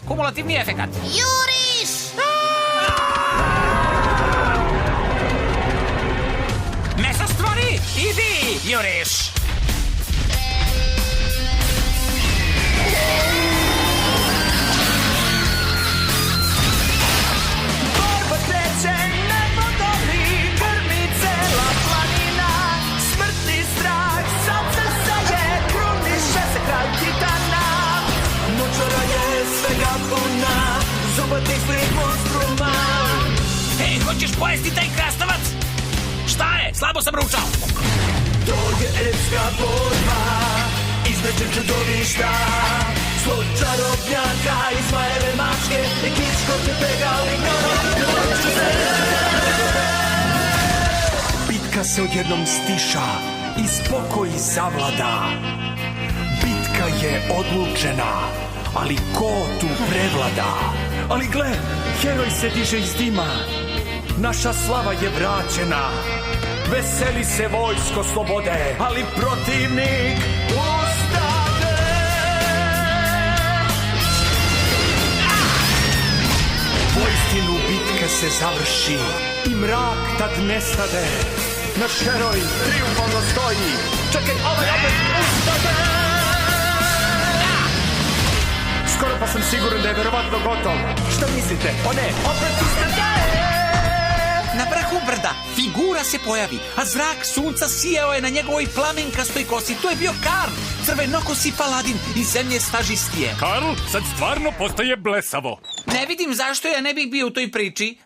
kumulativni efekat. Juriš! Meso stvori, idi, juriš. Borba kreće, nebo gori, grmi cela planina. Smrt i strah, sad se seje, kruniše se kraj titana. Močvara je svega puna, zubatih monstruma. Hej, hoćeš pojesti taj krastavac? Šta je? Slabo sam ručao. To je epska borba, između čudovišta. Zlo čarobnjaka i zmajeve mačke, i kičko te pegali noće. Bitka se odjednom stiša i spokoj zavlada. Bitka je odlučena, ali ko tu prevlada? Ali gle, heroj se diže iz dima. Naša slava je vraćena. Veseli se vojsko slobode, ali protivnik ustade. Voistinu bitka se završi i mrak tad nestade. Naš heroj triumfalno stoji. Čekaj, ovaj opet ustade. Skoro pa sam siguran da je verovatno gotov. Šta mislite? O ne, opet ustade. Na vrhu brda figura se pojavi, a zrak sunca sijao je na njegovoj plamenkastoj kosi. To je bio Karl, crvenokosi paladin iz zemlje stažistije. Karl sad stvarno postaje blesavo. Ne vidim zašto ja ne bih bio u toj priči.